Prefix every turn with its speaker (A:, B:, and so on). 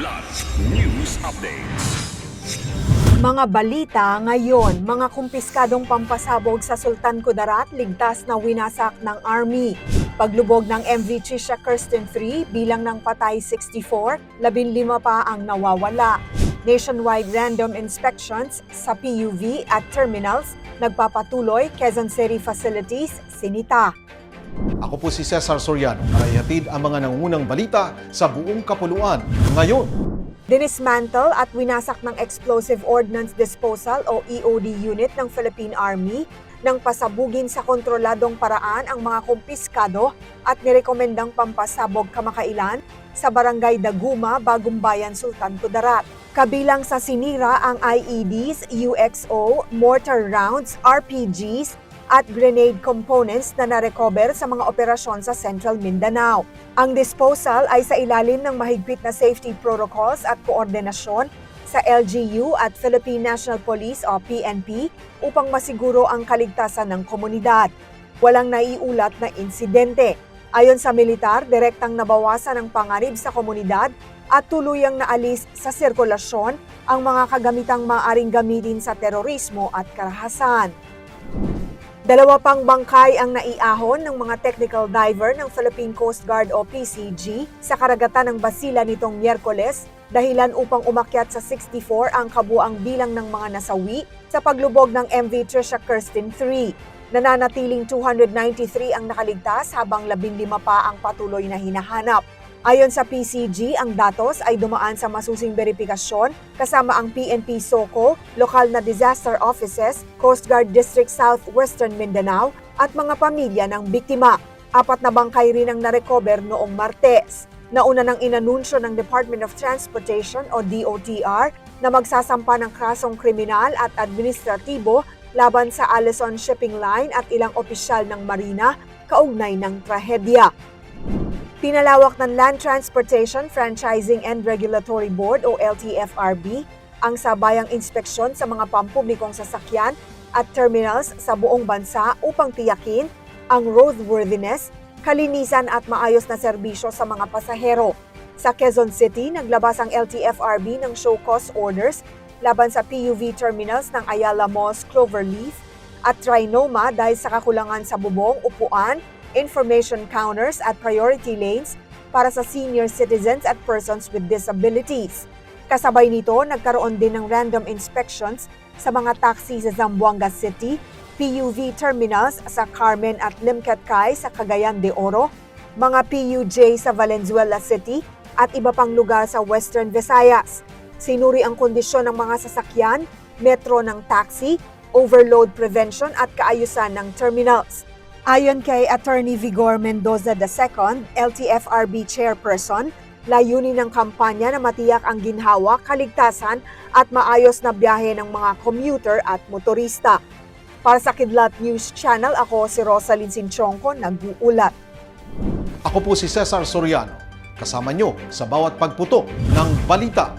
A: Kilat News Updates.
B: Mga balita ngayon, mga kumpiskadong pampasabog sa Sultan Kudarat ligtas na winasak ng Army. Paglubog ng MV Trisha Kirsten 3 bilang ng patay 64, 15 pa ang nawawala. Nationwide random inspections sa PUV at terminals nagpapatuloy. Quezon City facilities sinita.
C: Ako po si Cesar Soriano para ihatid ang mga nangungunang balita sa buong kapuluan ngayon.
B: Dinismantle at winasak ng Explosive Ordnance Disposal o EOD unit ng Philippine Army nang pasabugin sa kontroladong paraan ang mga kumpiskado at nirekomendang pampasabog kamakailan sa Barangay Daguma, Bagumbayan, Sultan Kudarat. Kabilang sa sinira ang IEDs, UXO, mortar rounds, RPGs, at grenade components na narecover sa mga operasyon sa Central Mindanao. Ang disposal ay sa ilalim ng mahigpit na safety protocols at koordinasyon sa LGU at Philippine National Police o PNP upang masiguro ang kaligtasan ng komunidad. Walang naiulat na insidente. Ayon sa militar, direktang nabawasan ang panganib sa komunidad at tuluyang naalis sa sirkulasyon ang mga kagamitang maaaring gamitin sa terorismo at karahasan. 2 pang bangkay ang naiahon ng mga technical diver ng Philippine Coast Guard o PCG sa karagatan ng Basilan nitong Miyerkules, dahilan upang umakyat sa 64 ang kabuang bilang ng mga nasawi sa paglubog ng MV Trisha Kirsten 3. Nananatiling 293 ang nakaligtas habang 15 pa ang patuloy na hinahanap. Ayon sa PCG, ang datos ay dumaan sa masusing beripikasyon kasama ang PNP SOCO, lokal na disaster offices, Coast Guard District Southwestern Mindanao at mga pamilya ng biktima. 4 na bangkay rin ang narecover noong Martes. Nauna nang inanunsyo ng Department of Transportation o DOTR na magsasampa ng kasong kriminal at administratibo laban sa Allison Shipping Line at ilang opisyal ng Marina kaugnay ng trahedya. Pinalawak ng Land Transportation Franchising and Regulatory Board o LTFRB ang sabayang inspeksyon sa mga pampublikong sasakyan at terminals sa buong bansa upang tiyakin ang roadworthiness, kalinisan at maayos na serbisyo sa mga pasahero. Sa Quezon City, naglabas ang LTFRB ng show cause orders laban sa PUV terminals ng Ayala Malls Cloverleaf at Trinoma dahil sa kakulangan sa bubong, upuan, information counters at priority lanes para sa senior citizens at persons with disabilities. Kasabay nito, nagkaroon din ng random inspections sa mga taxi sa Zamboanga City, PUV terminals sa Carmen at Limcatkay sa Cagayan de Oro, mga PUJ sa Valenzuela City at iba pang lugar sa Western Visayas. Sinuri ang kondisyon ng mga sasakyan, metro ng taxi, overload prevention at kaayusan ng terminals. Ayon kay Attorney Vigor Mendoza II, LTFRB Chairperson, layunin ng kampanya na matiyak ang ginhawa, kaligtasan at maayos na biyahe ng mga commuter at motorista. Para sa Kidlat News Channel, ako si Rosalyn Sinchonco, nag-uulat.
C: Ako po si Cesar Soriano, kasama nyo sa bawat pagputo ng balita.